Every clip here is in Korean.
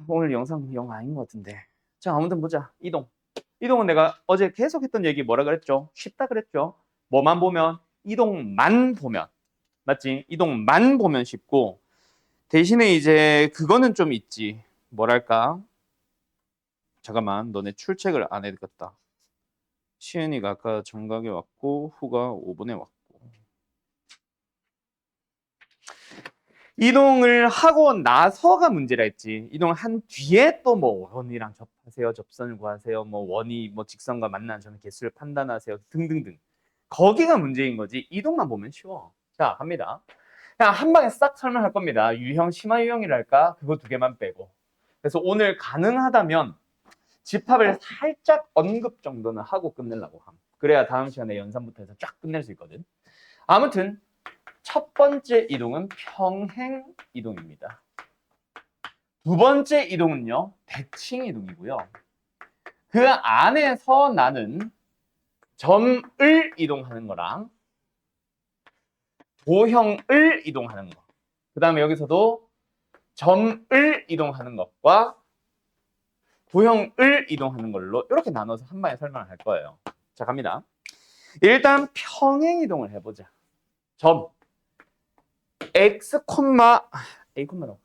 오늘 영상 영 아닌 것 같은데. 자, 아무튼 보자. 이동. 이동은 내가 어제 계속 했던 얘기 뭐라 그랬죠? 쉽다 그랬죠? 뭐만 보면? 이동만 보면. 맞지? 이동만 보면 쉽고. 대신에 이제 그거는 좀 있지. 뭐랄까? 잠깐만, 너네 출첵을 안 해야겠다. 시은이가 아까 정각에 왔고 후가 5분에 왔고. 이동을 하고 나서가 문제라 했지. 이동을 한 뒤에 또 뭐 원이랑 접하세요, 접선을 구하세요, 뭐 원이 뭐 직선과 만나는 점의 개수를 판단하세요 등등등. 거기가 문제인 거지. 이동만 보면 쉬워. 자, 갑니다. 그냥 한 방에 싹 설명할 겁니다. 유형, 심화 유형이랄까? 그거 두 개만 빼고. 그래서 오늘 가능하다면 집합을 살짝 언급 정도는 하고 끝내려고 함. 그래야 다음 시간에 연산부터 해서 쫙 끝낼 수 있거든. 아무튼 첫 번째 이동은 평행 이동입니다. 두 번째 이동은요, 대칭 이동이고요. 그 안에서 나는 점을 이동하는 거랑 도형을 이동하는 거. 그 다음에 여기서도 점을 이동하는 것과 도형을 이동하는 걸로 이렇게 나눠서 한 방에 설명을 할 거예요. 자, 갑니다. 일단 평행 이동을 해보자. 점 x, a, 라고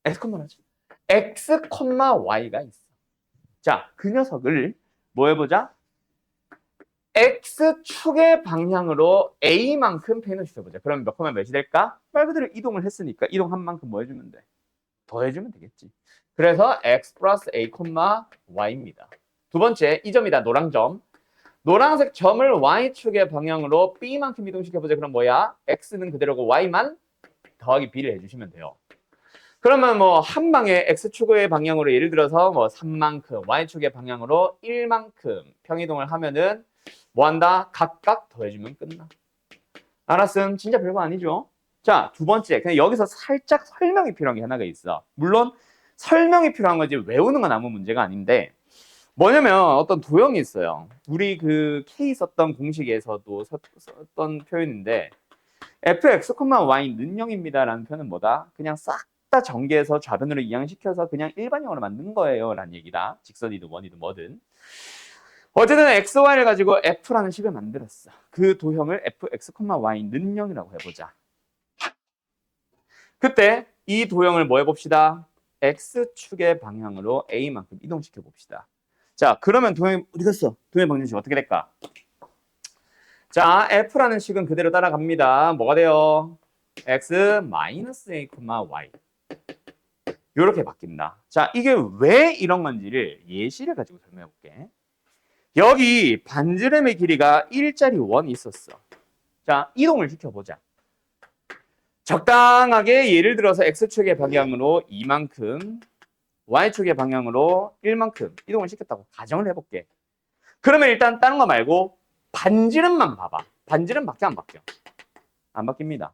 x, 라지 x, y가 있어. 자, 그 녀석을 뭐 해보자? x축의 방향으로 a만큼 변형시켜보자. 그럼 몇 콤마 몇이 될까? 말 그대로 이동을 했으니까 이동한 만큼 뭐 해주면 돼? 더해주면 되겠지. 그래서 x 플러스 a, y입니다. 두 번째, 이 점이다. 노랑점. 노란색 점을 y축의 방향으로 b만큼 이동시켜보자. 그럼 뭐야? x는 그대로고 y만 더하기 b를 해주시면 돼요. 그러면 뭐 한 방에 x축의 방향으로 예를 들어서 뭐 3만큼, y축의 방향으로 1만큼 평이동을 하면은 뭐 한다? 각각 더해주면 끝나. 알았음? 진짜 별거 아니죠? 자, 두 번째. 그냥 여기서 살짝 설명이 필요한 게 하나가 있어. 물론 설명이 필요한 거지 외우는 건 아무 문제가 아닌데 뭐냐면 어떤 도형이 있어요. 우리 그 K 썼던 공식에서도 썼던 표현인데 fx, y는 0입니다 라는 표현은 뭐다? 그냥 싹 다 전개해서 좌변으로 이항시켜서 그냥 일반형으로 만든 거예요 라는 얘기다. 직선이든 원이든 뭐든. 어쨌든 xy를 가지고 f라는 식을 만들었어. 그 도형을 fx, y는 0이라고 해보자. 그때 이 도형을 뭐 해봅시다? x축의 방향으로 a만큼 이동시켜 봅시다. 자, 그러면 도형이 어디 갔어? 도형의 방정식 어떻게 될까? 자, f라는 식은 그대로 따라갑니다. 뭐가 돼요? x a, y 이렇게 바뀐다. 자, 이게 왜 이런 건지를 예시를 가지고 설명해 볼게. 여기 반지름의 길이가 1짜리 원이 있었어. 자, 이동을 시켜보자. 적당하게 예를 들어서 x축의 방향으로 2만큼, y축의 방향으로 1만큼 이동을 시켰다고 가정을 해볼게. 그러면 일단 다른 거 말고 반지름만 봐봐. 반지름 바뀌어 안 바뀌어? 안 바뀝니다.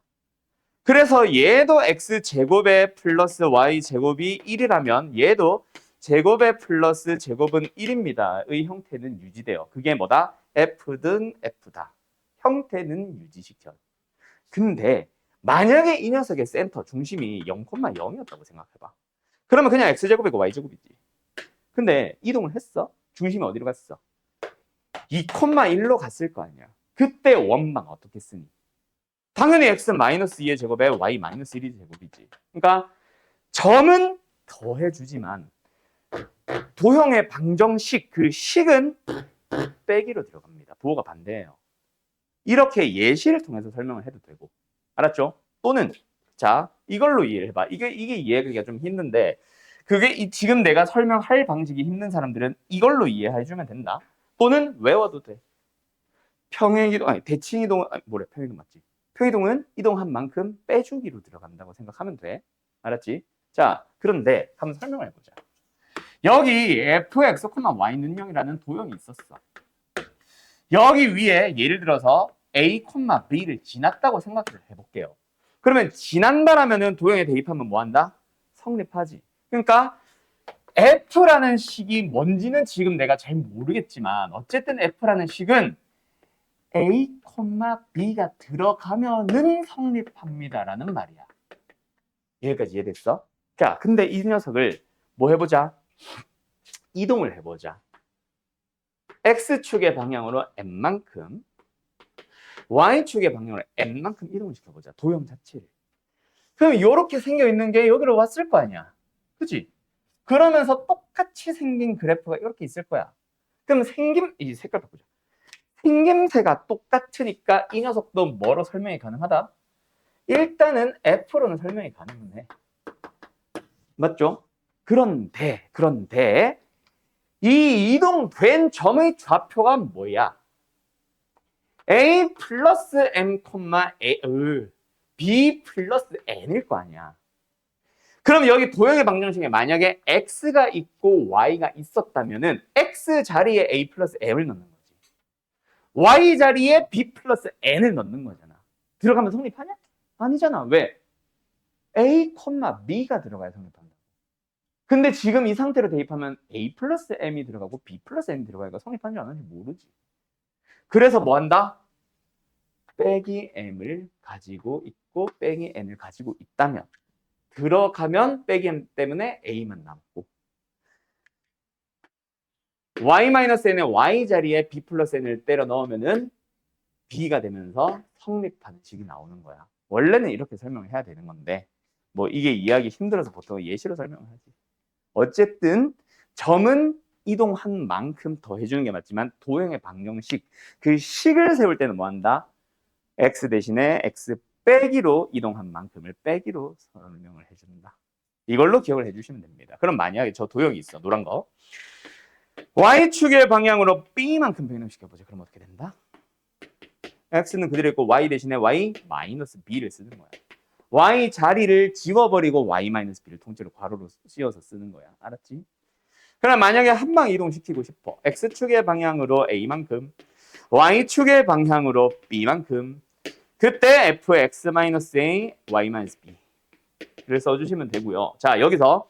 그래서 얘도 x제곱에 플러스 y제곱이 1이라면 얘도 제곱에 플러스 제곱은 1입니다. 의 형태는 유지돼요. 그게 뭐다? f든 f다. 형태는 유지시켜. 근데 만약에 이 녀석의 센터 중심이 0,0이었다고 생각해봐. 그러면 그냥 x제곱이고 y제곱이지. 근데 이동을 했어? 중심이 어디로 갔어? 2,1로 갔을 거 아니야. 그때 원방 어떻게 쓰니? 당연히 x는 마이너스 2의 제곱에 y 마이너스 1의 제곱이지. 그러니까 점은 더해주지만 도형의 방정식, 그 식은 빼기로 들어갑니다. 부호가 반대예요. 이렇게 예시를 통해서 설명을 해도 되고. 알았죠? 또는 자, 이걸로 이해를 해봐. 이게 이해하기가 좀 힘든데 그게 지금 내가 설명할 방식이 힘든 사람들은 이걸로 이해해주면 된다. 또는 외워도 돼. 평행이동, 아니 대칭이동, 아니 뭐래 평행이동 맞지? 평행이동은 이동한 만큼 빼주기로 들어간다고 생각하면 돼. 알았지? 자, 그런데 한번 설명을 해보자. 여기 fx, y는 0이라는 도형이 있었어. 여기 위에 예를 들어서 a, b를 지났다고 생각을 해볼게요. 그러면 지난다라면은 도형에 대입하면 뭐 한다? 성립하지. 그러니까 f라는 식이 뭔지는 지금 내가 잘 모르겠지만 어쨌든 f라는 식은 a, b가 들어가면은 성립합니다라는 말이야. 여기까지 이해됐어? 자, 근데 이 녀석을 뭐 해보자? 이동을 해보자. X축의 방향으로 N만큼, Y축의 방향으로 N만큼 이동을 시켜보자. 도형 자체를. 그럼 이렇게 생겨있는 게 여기로 왔을 거 아니야. 그치? 그러면서 똑같이 생긴 그래프가 이렇게 있을 거야. 그럼 이 색깔 바꾸자. 생김새가 똑같으니까 이 녀석도 뭐로 설명이 가능하다? 일단은 F로는 설명이 가능해. 맞죠? 그런데 이 이동된 점의 좌표가 뭐야? A 플러스 M, B 플러스 N일 거 아니야. 그럼 여기 도형의 방정식에 만약에 X가 있고 Y가 있었다면은 X 자리에 A 플러스 M을 넣는 거지. Y 자리에 B 플러스 N을 넣는 거잖아. 들어가면 성립하냐? 아니잖아. 왜? A, B가 들어가야 성립한다. 근데 지금 이 상태로 대입하면 A 플러스 M이 들어가고 B 플러스 N이 들어가니까 성립하는지 안 하는지 모르지. 그래서 뭐 한다? 빼기 M을 가지고 있고 빼기 N을 가지고 있다면 들어가면 빼기 M 때문에 A만 남고 Y-N의 Y 자리에 B 플러스 N을 때려 넣으면은 B가 되면서 성립하는 식이 나오는 거야. 원래는 이렇게 설명을 해야 되는 건데 뭐 이게 이해하기 힘들어서 보통 예시로 설명을 하지. 어쨌든 점은 이동한 만큼 더 해주는 게 맞지만 도형의 방정식, 그 식을 세울 때는 뭐 한다? X 대신에 X 빼기로 이동한 만큼을 빼기로 설명을 해준다. 이걸로 기억을 해주시면 됩니다. 그럼 만약에 저 도형이 있어, 노란 거. Y축의 방향으로 B만큼 변형시켜보자. 그럼 어떻게 된다? X는 그대로 있고 Y 대신에 Y 마이너스 B를 쓰는 거야. Y 자리를 지워버리고 Y 마이너스 B를 통째로 괄호로 씌워서 쓰는 거야. 알았지? 그럼 만약에 한 방 이동시키고 싶어. X축의 방향으로 A만큼, Y축의 방향으로 B만큼, 그때 fx-a, y-b를 써주시면 되고요. 자, 여기서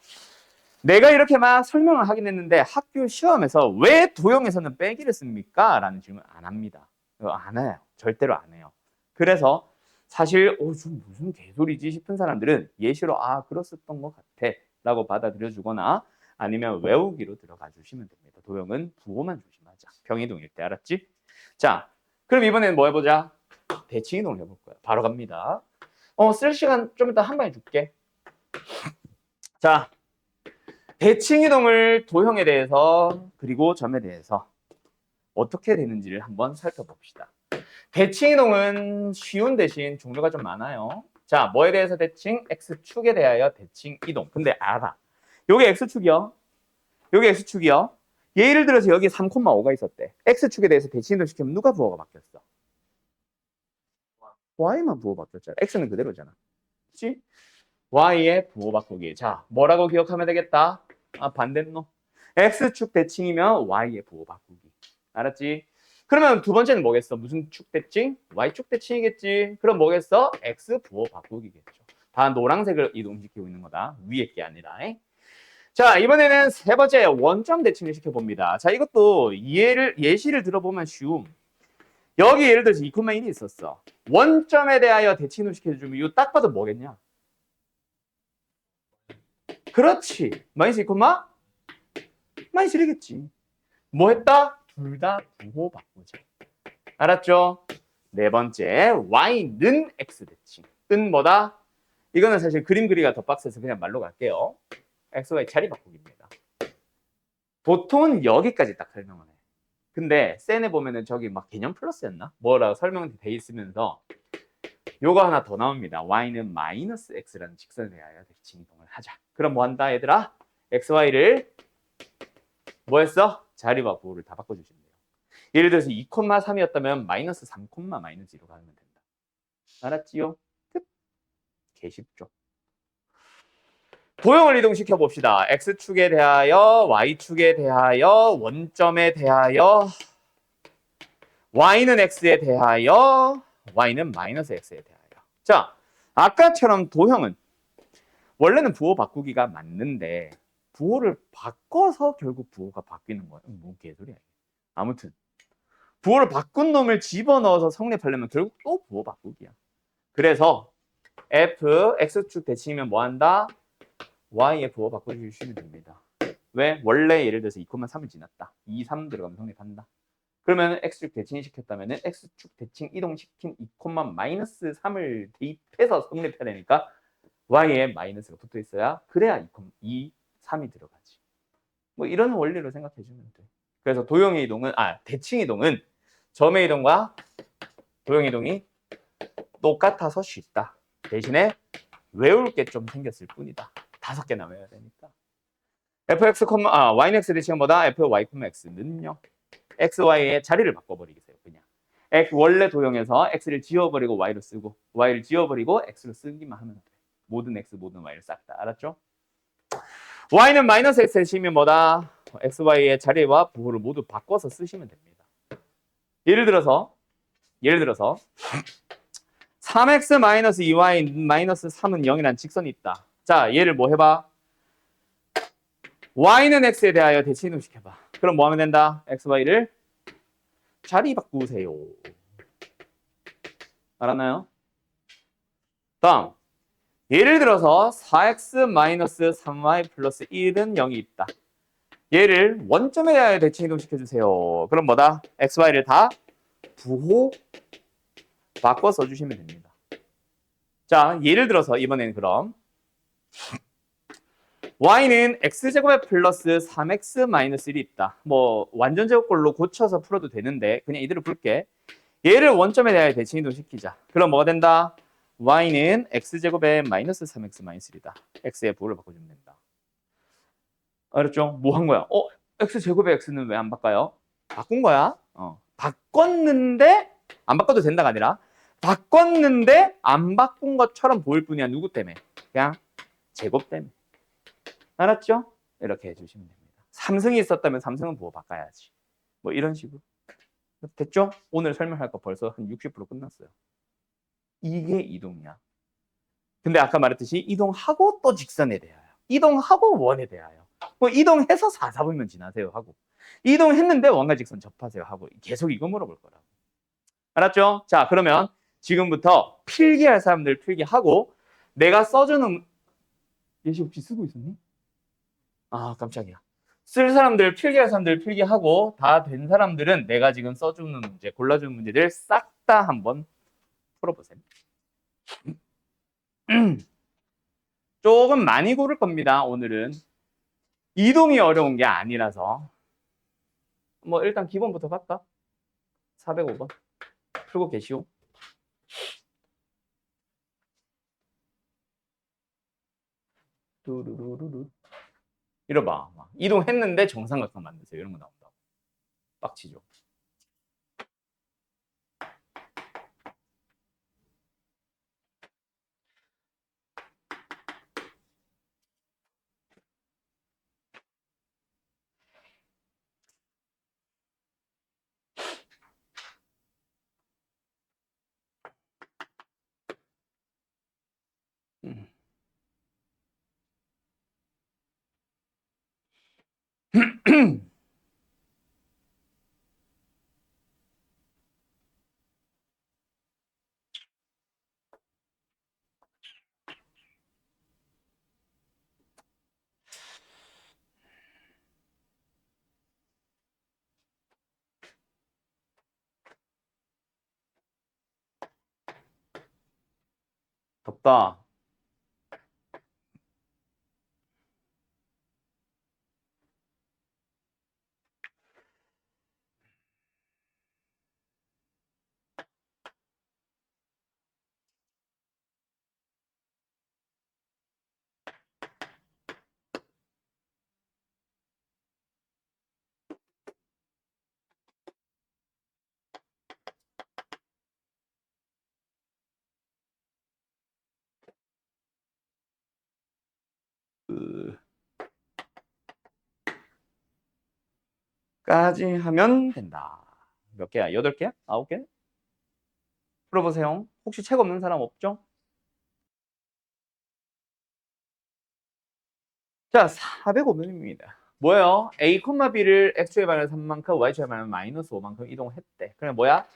내가 이렇게 막 설명을 하긴 했는데 학교 시험에서 왜 도형에서는 빼기를 씁니까? 라는 질문 안 합니다. 안 해요. 절대로 안 해요. 그래서 사실 좀 무슨 개소리지 싶은 사람들은 예시로 그랬었던 것 같아 라고 받아들여주거나 아니면 외우기로 들어가 주시면 됩니다. 도형은 부호만 조심하자. 평이동일 때. 알았지? 자, 그럼 이번에는 뭐 해보자? 대칭 이동을 해볼 거야. 바로 갑니다. 쓸 시간 좀 이따 한 방에 줄게. 자, 대칭 이동을 도형에 대해서 그리고 점에 대해서 어떻게 되는지를 한번 살펴봅시다. 대칭 이동은 쉬운 대신 종류가 좀 많아요. 자, 뭐에 대해서 대칭? X축에 대하여 대칭 이동. 근데 알아. 요게 X축이요. 요게 X축이요. 예를 들어서 여기 3,5가 있었대. X축에 대해서 대칭 이동 시키면 누가 부호가 바뀌었어? Y만 부호 바뀌었잖아. X는 그대로잖아. 그치? Y의 부호 바꾸기. 자, 뭐라고 기억하면 되겠다? 반대로. X축 대칭이면 Y의 부호 바꾸기. 알았지? 그러면 두 번째는 뭐겠어? 무슨 축 대칭? Y축 대칭이겠지. 그럼 뭐겠어? X 부호 바꾸기겠죠. 다 노란색을 이동시키고 있는 거다. 위에 게 아니라. 자, 이번에는 세 번째 원점 대칭을 시켜봅니다. 자, 이것도 예시를 들어보면 쉬움. 여기 예를 들어서 2,1이 있었어. 원점에 대하여 대칭을 시켜주면 이거 딱 봐도 뭐겠냐? 그렇지. 마이너스 2, 마이너스 1이겠지. 뭐 했다? 둘 다 부호 바꾸자. 알았죠? 네 번째, Y는 X 대칭. 은 뭐다? 이거는 사실 그림 그리기가 더 빡세서 그냥 말로 갈게요. XY 자리 바꾸기입니다. 보통은 여기까지 딱 설명을 해. 근데 센에 보면은 저기 막 개념 플러스였나? 뭐라고 설명이 돼 있으면서 요거 하나 더 나옵니다. Y는 마이너스 X라는 직선에 대하여 대칭 이동을 하자. 그럼 뭐 한다 얘들아? XY를 뭐 했어? 자리와 부호를 다 바꿔주시면 돼요. 예를 들어서 2,3이었다면 마이너스 3, 마이너스 2로 가면 된다. 알았지요? 끝. 개 쉽죠. 도형을 이동시켜 봅시다. X축에 대하여, Y축에 대하여, 원점에 대하여, Y는 X에 대하여, Y는 마이너스 X에 대하여. 자, 아까처럼 도형은 원래는 부호 바꾸기가 맞는데 부호를 바꿔서 결국 부호가 바뀌는 거야. 뭐 개소리야. 아무튼 부호를 바꾼 놈을 집어넣어서 성립하려면 결국 또 부호 바꾸기야. 그래서 f x축 대칭이면 뭐 한다? y의 부호 바꿔주시면 됩니다. 왜? 원래 예를 들어서 2,3을 지났다. 2, 3 들어가면 성립한다. 그러면 x축 대칭 시켰다면 x축 대칭 이동시킨 2,-3을 대입해서 성립해야 되니까 y에 마이너스가 붙어 있어야 그래야 2, 3이 들어가지. 뭐 이런 원리로 생각해 주면 돼. 그래서 도형의 이동은 대칭 이동은 점의 이동과 도형 이동이 똑같아서 쉽다. 대신에 외울 게 좀 생겼을 뿐이다. 5개나 외워야 되니까. fx, y는 x 대칭보다 fy, x는요. xy의 자리를 바꿔버리겠어요. 그냥 원래 도형에서 x를 지워버리고 y로 쓰고 y를 지워버리고 x로 쓰기만 하면 돼. 모든 x, 모든 y를 싹 다. 알았죠? y는 마이너스 x 대칭이면 뭐다? xy의 자리와 부호를 모두 바꿔서 쓰시면 됩니다. 예를 들어서 3x 마이너스 2y 마이너스 3은 0이라는 직선이 있다. 자, 얘를 뭐 해봐? y는 x에 대하여 대칭 이동시켜봐. 그럼 뭐 하면 된다? x, y를 자리 바꾸세요. 알았나요? 다음, 예를 들어서 4x 마이너스 3y 플러스 1은 0이 있다. 얘를 원점에 대하여 대칭 이동시켜주세요. 그럼 뭐다? x, y를 다 부호 바꿔 써주시면 됩니다. 자, 예를 들어서 이번에는 그럼 y는 x제곱에 플러스 3x 마이너스 1이 있다. 뭐 완전 제곱꼴로 고쳐서 풀어도 되는데 그냥 이대로 풀게. 얘를 원점에 대하여 대칭 이동시키자. 그럼 뭐가 된다? y는 x제곱에 마이너스 3x 마이너스 1이다. x의 부호를 바꿔주면 된다. 알았죠? 뭐 한 거야? x제곱에 x는 왜 안 바꿔요? 바꾼 거야. 바꿨는데 안 바꿔도 된다가 아니라 바꿨는데 안 바꾼 것처럼 보일 뿐이야. 누구 때문에? 그냥 제곱 때문에. 알았죠? 이렇게 해주시면 됩니다. 삼승이 있었다면 삼승은 부호 바꿔야지. 뭐 이런 식으로. 됐죠? 오늘 설명할 거 벌써 한 60% 끝났어요. 이게 이동이야. 근데 아까 말했듯이 이동하고 또 직선에 대하여. 이동하고 원에 대하여. 뭐 이동해서 4, 4분면 지나세요 하고. 이동했는데 원과 직선 접하세요 하고. 계속 이거 물어볼 거라고. 알았죠? 자, 그러면 지금부터 필기할 사람들 필기하고 내가 써주는 예시 혹시 쓰고 있었니? 아, 깜짝이야. 쓸 사람들 필기할 사람들 필기하고 다 된 사람들은 내가 지금 써주는 문제, 골라주는 문제들 싹 다 한번 풀어보세요. 조금 많이 고를 겁니다. 오늘은 이동이 어려운 게 아니라서 뭐 일단 기본부터 갈까? 405번 풀고 계시오. 두루루루루. 이러봐. 이동했는데 정삼각형 만드세요. 이런 거 나온다고. 빡치죠. 덥다. 까지 하면 된다. 몇 개야? 8개야? 9개? 풀어보세요. 혹시 책 없는 사람 없죠? 자, 405번입니다. 뭐예요? A, B를 x에 반해 3만큼, y에 반해 마이너스 5만큼 이동했대. 그럼 뭐야?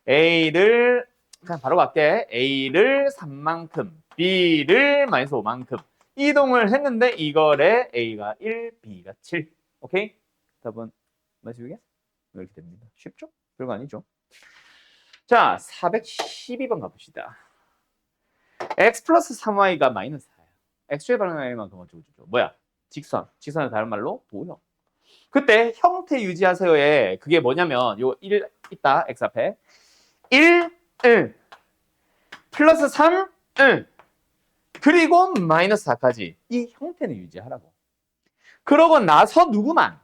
A를 그냥 바로 갈게. A를 3만큼, B를 마이너스 5만큼 이동을 했는데 이거래 A가 1, B가 7. 오케이? 답은 맞으시겠어요? 이렇게 됩니다. 쉽죠? 별거 아니죠? 자, 412번 가봅시다. x 플러스 3y가 마이너스 4야. x의 방향만큼 어쩌고저쩌고. 뭐야? 직선. 직선을 다른 말로 도형. 그때 형태 유지하세요에 그게 뭐냐면 요 1 있다. x 앞에. 1, 1. 플러스 3, 1. 그리고 마이너스 4까지. 이 형태는 유지하라고. 그러고 나서 누구만?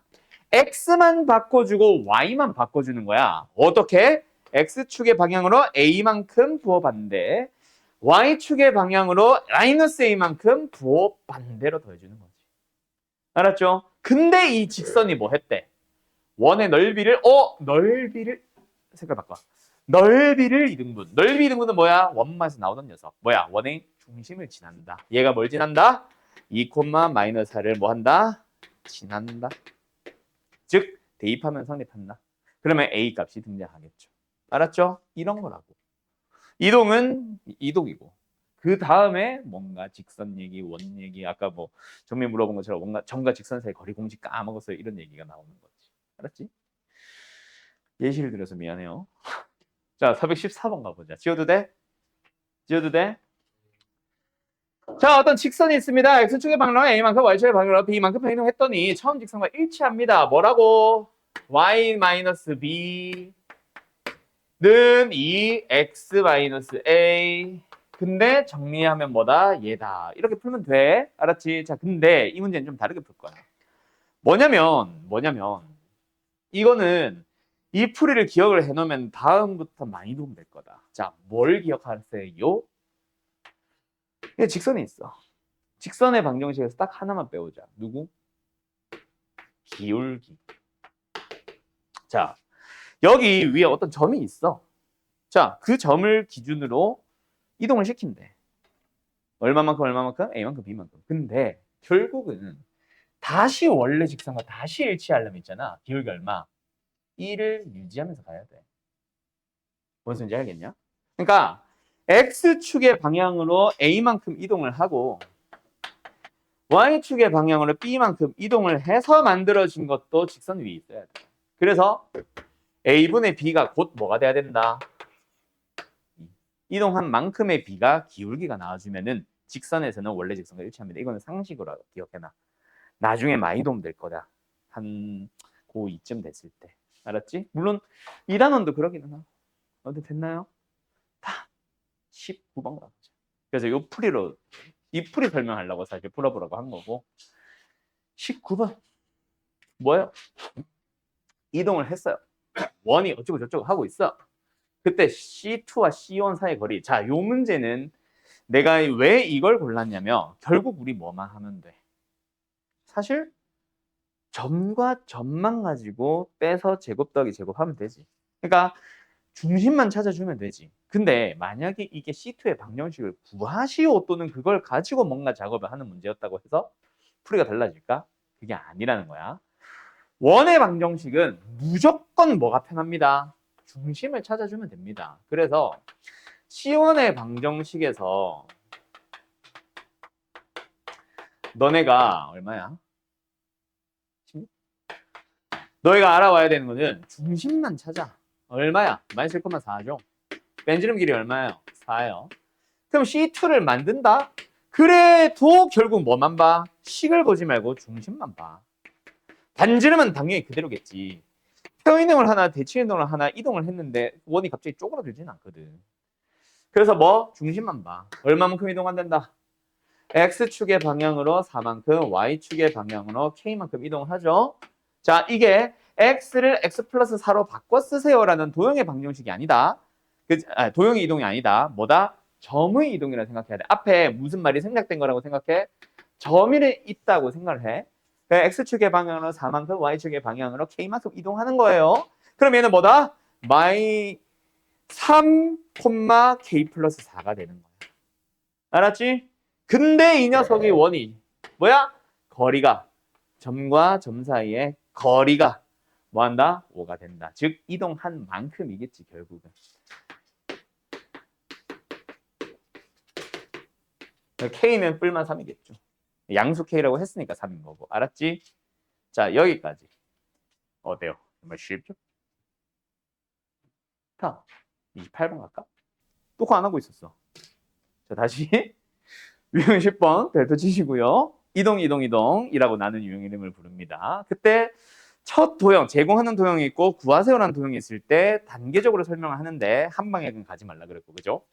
x만 바꿔주고 y만 바꿔주는 거야. 어떻게? x축의 방향으로 a만큼 부호반대, y축의 방향으로 마이너스 a만큼 부호반대로 더해주는 거지. 알았죠? 근데 이 직선이 뭐 했대? 원의 넓이를 색깔 바꿔. 넓이를 이등분. 넓이 이등분은 뭐야? 원마에서 나오던 녀석. 뭐야? 원의 중심을 지난다. 얘가 뭘 지난다? 2, 마이너스 4를 뭐 한다? 지난다. 즉 대입하면 성립한다. 그러면 A 값이 등장하겠죠. 알았죠? 이런 거라고. 이동은 이동이고 그 다음에 뭔가 직선 얘기, 원 얘기, 아까 뭐 정민 물어본 것처럼 뭔가 점과 직선 사이 거리 공식 까먹었어요. 이런 얘기가 나오는 거지. 알았지? 예시를 들어서 미안해요. 자, 414번 가보자. 지워도 돼? 지워도 돼? 자, 어떤 직선이 있습니다. X축의 방향으로 A만큼, Y축의 방향으로 B만큼 행동했더니 처음 직선과 일치합니다. 뭐라고? Y-B 는 2X-A. 근데 정리하면 뭐다? 얘다. 이렇게 풀면 돼. 알았지? 자, 근데 이 문제는 좀 다르게 풀 거야. 뭐냐면 이거는 이 풀이를 기억을 해놓으면 다음부터 많이 도움 될 거다. 자, 뭘 기억하세요? 이게 직선이 있어. 직선의 방정식에서 딱 하나만 빼오자. 누구? 기울기. 자, 여기 위에 어떤 점이 있어. 자, 그 점을 기준으로 이동을 시킨대. 얼마만큼 얼마만큼? A만큼 B만큼. 근데 결국은 다시 원래 직선과 다시 일치하려면 있잖아. 기울기 얼마? 1을 유지하면서 가야 돼. 뭔 소리인지 알겠냐? 그러니까 X축의 방향으로 A만큼 이동을 하고 Y축의 방향으로 B만큼 이동을 해서 만들어진 것도 직선 위에 있어야 돼. 그래서 A분의 B가 곧 뭐가 돼야 된다? 이동한 만큼의 B가 기울기가 나와주면은 직선에서는 원래 직선과 일치합니다. 이거는 상식으로 기억해놔. 나중에 많이 도움 될 거다. 한 고2쯤 됐을 때. 알았지? 물론 2단원도 그러기는 하고. 어디 됐나요? 다 19번 가보자. 그래서 이 풀이 설명하려고 사실 풀어보라고 한 거고. 19번. 뭐예요? 이동을 했어요. 원이 어쩌고 저쩌고 하고 있어. 그때 C2와 C1 사이의 거리. 자, 요 문제는 내가 왜 이걸 골랐냐면 결국 우리 뭐만 하면 돼? 사실 점과 점만 가지고 빼서 제곱 더하기 제곱하면 되지. 그러니까 중심만 찾아주면 되지. 근데 만약에 이게 C2의 방정식을 구하시오 또는 그걸 가지고 뭔가 작업을 하는 문제였다고 해서 풀이가 달라질까? 그게 아니라는 거야. 원의 방정식은 무조건 뭐가 편합니다. 중심을 찾아주면 됩니다. 그래서 C1의 방정식에서 너네가 얼마야? 16? 너희가 알아와야 되는 거는 중심만 찾아. 얼마야? 마이너스 1,4죠. 벤지름 길이 얼마예요? 4예요. 그럼 C2를 만든다? 그래도 결국 뭐만 봐? 식을 보지 말고 중심만 봐. 반지름은 당연히 그대로겠지. 표이동을 하나, 대칭이동을 하나 이동을 했는데 원이 갑자기 쪼그라들진 않거든. 그래서 뭐? 중심만 봐. 얼마만큼 이동한단다? X축의 방향으로 4만큼, Y축의 방향으로 K만큼 이동을 하죠. 자, 이게 X를 X 플러스 4로 바꿔 쓰세요라는 도형의 방정식이 아니다. 도형의 이동이 아니다. 뭐다? 점의 이동이라 생각해야 돼. 앞에 무슨 말이 생략된 거라고 생각해? 점이 있다고 생각을 해. X축의 방향으로 4만큼, Y축의 방향으로 K만큼 이동하는 거예요. 그럼 얘는 뭐다? 마이 3, K 플러스 4가 되는 거야. 알았지? 근데 이 녀석의 원이 뭐야? 거리가 점과 점 사이의 거리가 뭐한다? 5가 된다. 즉 이동한 만큼이겠지 결국은. K는 뿔만 3이겠죠. 양수 K라고 했으니까 3인 거고. 알았지? 자, 여기까지. 어때요? 정말 쉽죠? 자, 28번 갈까? 또 그거 안 하고 있었어. 자, 다시. 유형 10번 별표 치시고요. 이동이라고 나는 유형 이름을 부릅니다. 그때 첫 도형, 제공하는 도형이 있고 구하세요라는 도형이 있을 때 단계적으로 설명을 하는데 한 방에 가지 말라 그랬고, 그죠?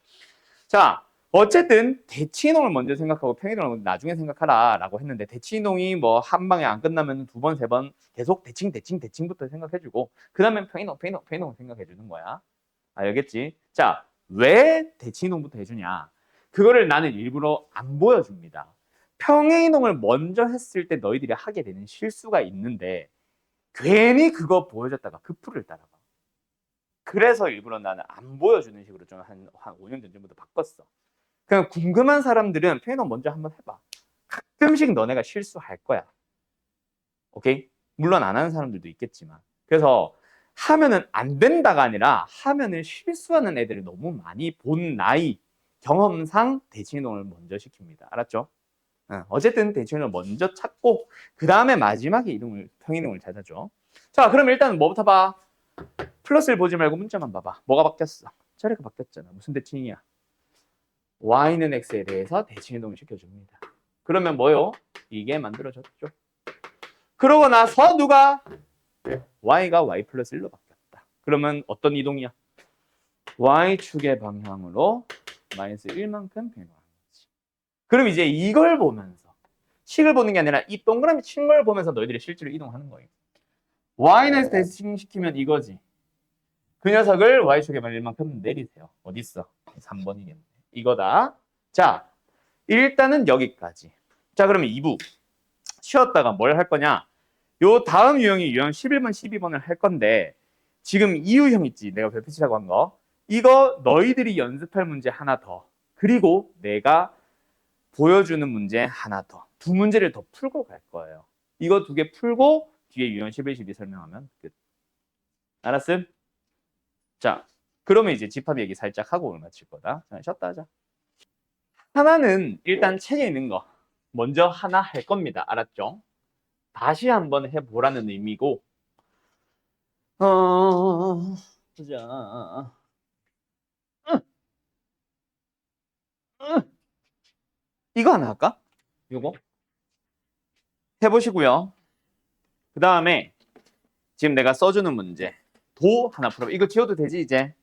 자, 어쨌든 대치이동을 먼저 생각하고 평이동을 나중에 생각하라 라고 했는데, 대치이동이 뭐 한 방에 안 끝나면 두 번, 세 번 계속 대칭부터 생각해주고 그 다음에 평이동 생각해주는 거야. 알겠지? 자, 왜 대칭이동부터 해주냐? 그거를 나는 일부러 안 보여줍니다. 평행이동을 먼저 했을 때 너희들이 하게 되는 실수가 있는데 괜히 그거 보여줬다가 그 풀을 따라가. 그래서 일부러 나는 안 보여주는 식으로 좀 한 5년 전부터 바꿨어. 그냥 궁금한 사람들은 평행이동 먼저 한번 해봐. 가끔씩 너네가 실수할 거야. 오케이? 물론 안 하는 사람들도 있겠지만. 그래서 하면은 안 된다가 아니라 하면은 실수하는 애들을 너무 많이 본 나이, 경험상 대칭이동을 먼저 시킵니다. 알았죠? 어쨌든 대칭이동을 먼저 찾고 그 다음에 마지막에 평이동을 찾아줘. 자, 그럼 일단 뭐부터 봐? 플러스를 보지 말고 문자만 봐봐. 뭐가 바뀌었어? 자리가 바뀌었잖아. 무슨 대칭이야? y는 x에 대해서 대칭이동을 시켜줍니다. 그러면 뭐요? 이게 만들어졌죠. 그러고 나서 누가? y가 y 플러스 1로 바뀌었다. 그러면 어떤 이동이야? y축의 방향으로 마이너스 1만큼 변화하는 거지. 그럼 이제 이걸 보면서 식을 보는 게 아니라 이 동그라미 친 걸 보면서 너희들이 실제로 이동하는 거예요. y는 대칭시키면 이거지. 그 녀석을 y축의 방향 1만큼 내리세요. 어딨어? 3번이겠네. 이거다. 자, 일단은 여기까지. 자, 그러면 2부. 쉬었다가 뭘 할 거냐? 요 다음 유형이 유형 11번, 12번을 할 건데 지금 이 유형 있지? 내가 별표치라고 한 거. 이거 너희들이 연습할 문제 하나 더. 그리고 내가 보여주는 문제 하나 더. 두 문제를 더 풀고 갈 거예요. 이거 두 개 풀고 뒤에 유형 11, 12 설명하면 끝. 알았음? 자, 그러면 이제 집합 얘기 살짝 하고 오늘 마칠 거다. 자, 쉬었다 하자. 하나는 일단 책에 있는 거 먼저 하나 할 겁니다. 알았죠? 다시 한번 해보라는 의미고 자, 이거 하나 할까? 이거 해보시고요. 그 다음에 지금 내가 써주는 문제 도 하나 풀어봐. 이거 지워도 되지 이제?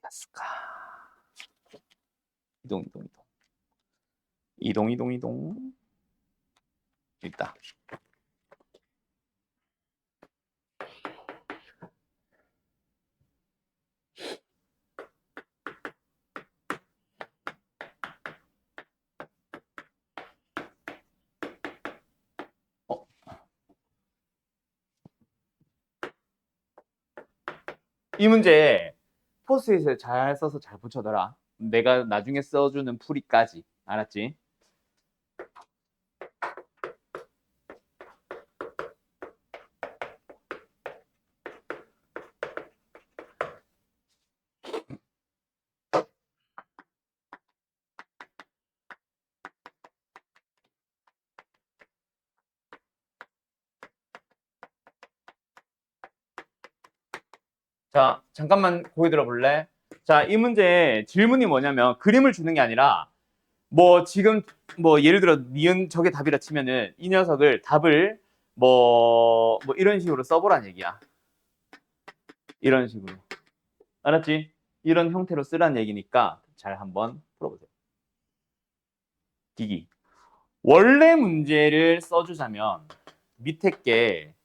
갔을까? 이동. 있다. 이 문제 포스트잇에 잘 써서 잘 붙여둬라. 내가 나중에 써주는 풀이까지. 알았지? 자, 잠깐만 고개 들어볼래? 자, 이 문제 질문이 뭐냐면 그림을 주는 게 아니라 뭐 지금 뭐 예를 들어 니은 저게 답이라 치면은 이 녀석을 답을 뭐 이런 식으로 써보란 얘기야. 이런 식으로. 알았지? 이런 형태로 쓰란 얘기니까 잘 한번 풀어보세요. 기기. 원래 문제를 써주자면 밑에 게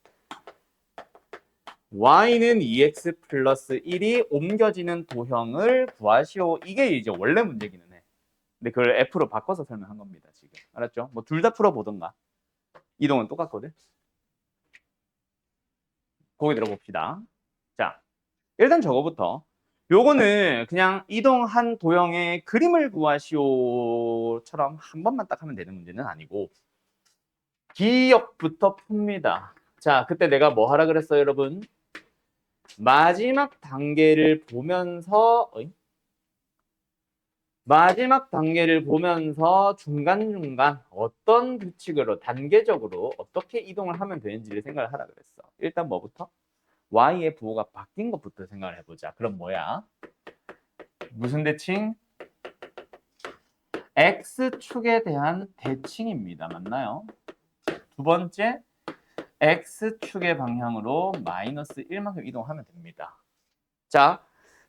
y는 2x 플러스 1이 옮겨지는 도형을 구하시오. 이게 이제 원래 문제기는 해. 근데 그걸 f로 바꿔서 설명한 겁니다. 지금. 알았죠? 뭐 둘 다 풀어보던가. 이동은 똑같거든. 거기 들어봅시다. 자, 일단 저거부터. 요거는 그냥 이동한 도형의 그림을 구하시오처럼 한 번만 딱 하면 되는 문제는 아니고 기억부터 풉니다. 자, 그때 내가 뭐 하라 그랬어요, 여러분? 마지막 단계를 보면서 중간중간 어떤 규칙으로 단계적으로 어떻게 이동을 하면 되는지를 생각을 하라 그랬어. 일단 뭐부터? y의 부호가 바뀐 것부터 생각을 해보자. 그럼 뭐야? 무슨 대칭? x축에 대한 대칭입니다. 맞나요? 두 번째, x축의 방향으로 마이너스 1만큼 이동하면 됩니다. 자,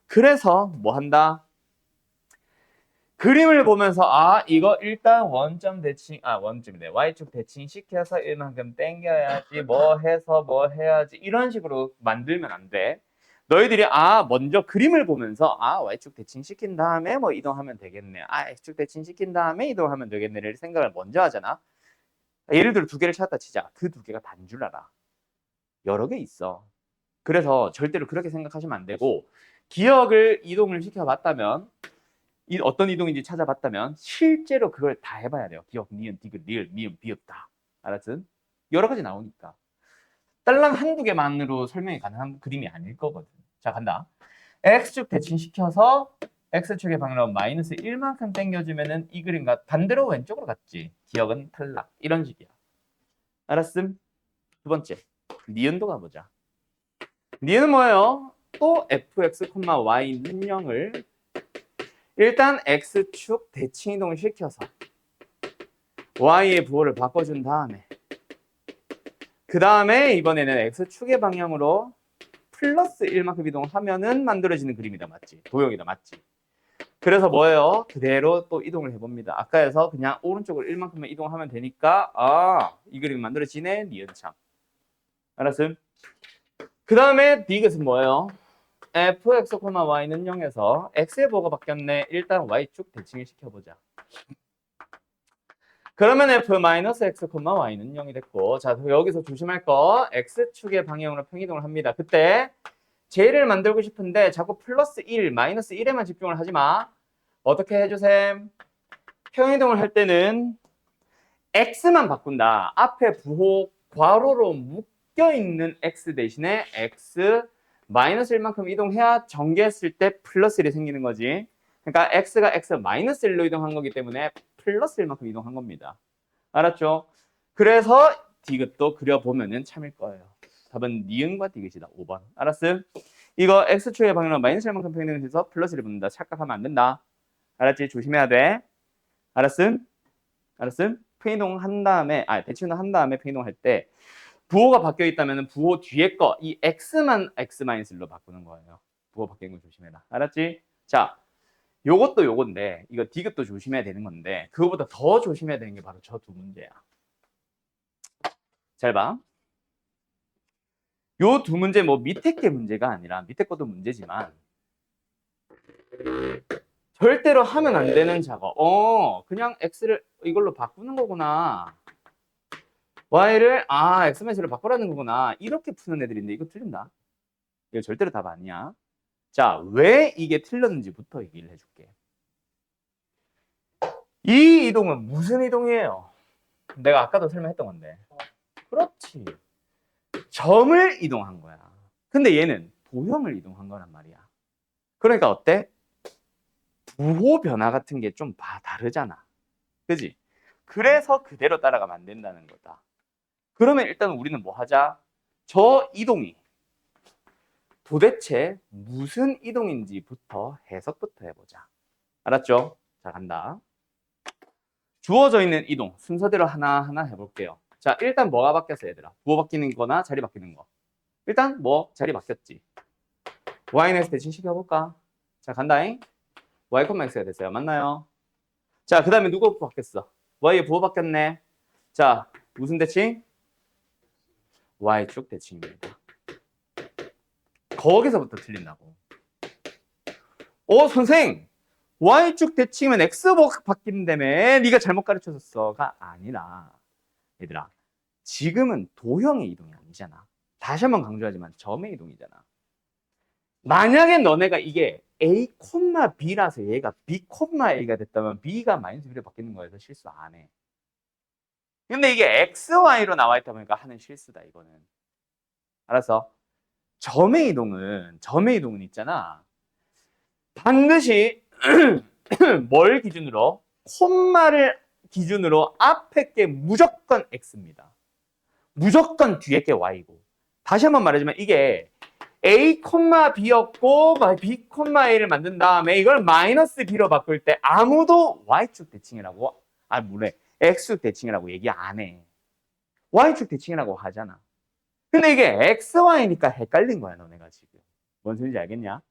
그래서 뭐 한다? 그림을 보면서 이거 일단 원점이네. y축 대칭 시켜서 1만큼 땡겨야지 뭐 해서 뭐 해야지 이런 식으로 만들면 안 돼. 너희들이 먼저 그림을 보면서 y축 대칭 시킨 다음에 뭐 이동하면 되겠네. x축 대칭 시킨 다음에 이동하면 되겠네를 생각을 먼저 하잖아. 예를 들어 두 개를 찾았다 치자. 그 두 개가 단 줄 알아. 여러 개 있어. 그래서 절대로 그렇게 생각하시면 안 되고 기억을 이동을 시켜봤다면 어떤 이동인지 찾아봤다면 실제로 그걸 다 해봐야 돼요. 기억, 니은, 디귿, 리을, 미음, 비읍 다. 알았음? 여러 가지 나오니까. 딸랑 한두 개만으로 설명이 가능한 그림이 아닐 거거든. 자, 간다. x축 대칭시켜서 x축의 방향으로 마이너스 1만큼 당겨주면은 이 그림과 반대로 왼쪽으로 갔지. 기억은 탈락. 이런 식이야. 알았음? 두 번째. 니은도 가보자. 니은은 뭐예요? 또 fx, y는 0을 일단 x축 대칭 이동을 시켜서 y의 부호를 바꿔준 다음에 그 다음에 이번에는 x축의 방향으로 플러스 1만큼 이동하면은 만들어지는 그림이다. 맞지? 도형이다. 맞지? 그래서 뭐예요? 그대로 또 이동을 해봅니다. 아까에서 그냥 오른쪽으로 1만큼만 이동하면 되니까 이 그림이 만들어지네. 니은참. 알았음? 그 다음에 디귿은 뭐예요? fx, y는 0에서 x의 부호가 바뀌었네. 일단 y축 대칭을 시켜보자. 그러면 f-x, y는 0이 됐고 자 여기서 조심할 거 x축의 방향으로 평이동을 합니다. 그때 j를 만들고 싶은데 자꾸 플러스 1, 마이너스 1에만 집중을 하지 마. 어떻게 해주셈? 평이동을 할 때는 x만 바꾼다. 앞에 부호 괄호로 묶여있는 x 대신에 x 마이너스 1만큼 이동해야 전개했을 때 플러스 1이 생기는 거지. 그러니까 x가 x 마이너스 1로 이동한 거기 때문에 플러스 1만큼 이동한 겁니다. 알았죠? 그래서 디귿도 그려보면은 참일 거예요. 답은 니은과 디귿이다. 5번. 알았음? 이거 x축의 방향으로 마이너스 1만큼 평행해서 플러스를 붙는다. 착각하면 안 된다. 알았지? 조심해야 돼. 알았음? 알았음? 평이동 한 다음에 대칭을 한 다음에 평이동 할 때 부호가 바뀌어 있다면 부호 뒤에 거 이 x만 x-1로 바꾸는 거예요. 부호 바뀐 거 조심해라. 알았지? 자, 요것도 요건데 이거 디귿도 조심해야 되는 건데 그거보다 더 조심해야 되는 게 바로 저 두 문제야. 잘 봐. 요 두 문제 뭐 밑에 게 문제가 아니라 밑에 것도 문제지만 절대로 하면 안 되는 작업. 그냥 x를 이걸로 바꾸는 거구나. y를 x-로 바꾸라는 거구나. 이렇게 푸는 애들인데 이거 틀린다. 이거 절대로 답 아니야. 자, 왜 이게 틀렸는지부터 얘기를 해줄게. 이 이동은 무슨 이동이에요? 내가 아까도 설명했던 건데. 그렇지. 점을 이동한 거야. 근데 얘는 도형을 이동한 거란 말이야. 그러니까 어때? 부호 변화 같은 게 좀 다르잖아. 그지? 그래서 그대로 따라가면 안 된다는 거다. 그러면 일단 우리는 뭐 하자? 저 이동이 도대체 무슨 이동인지부터 해석부터 해보자. 알았죠? 자, 간다. 주어져 있는 이동 순서대로 하나하나 해볼게요. 자, 일단 뭐가 바뀌었어 얘들아? 부호 바뀌는 거나 자리 바뀌는 거. 일단 뭐 자리 바뀌었지. y는 x 대신 시켜볼까? 자, 간다잉. y, x가 됐어요. 맞나요? 자, 그 다음에 누구 바뀌었어? y의 부호 바뀌었네. 자, 무슨 대칭? y축 대칭입니다. 거기서부터 틀린다고. 선생! y축 대칭이면 x가 바뀐다며. 네가 잘못 가르쳐줬어가 아니라 얘들아, 지금은 도형의 이동이 아니잖아. 다시 한번 강조하지만 점의 이동이잖아. 만약에 너네가 이게 a, b라서 얘가 b, a가 됐다면 b가 마이너스 b로 바뀌는 거에서 실수 안 해. 근데 이게 XY로 나와 있다 보니까 하는 실수다, 이거는. 알았어? 점의 이동은 있잖아. 반드시 뭘 기준으로? 콤마를 기준으로 앞에 게 무조건 X입니다. 무조건 뒤에 게 Y고. 다시 한번 말하자면 이게 A, B였고 B, A를 만든 다음에 이걸 마이너스 B로 바꿀 때 아무도 Y축 대칭이라고 뭐래 X축 대칭이라고 얘기 안 해. Y축 대칭이라고 하잖아. 근데 이게 XY니까 헷갈린 거야, 너네가 지금. 뭔 소리인지 알겠냐?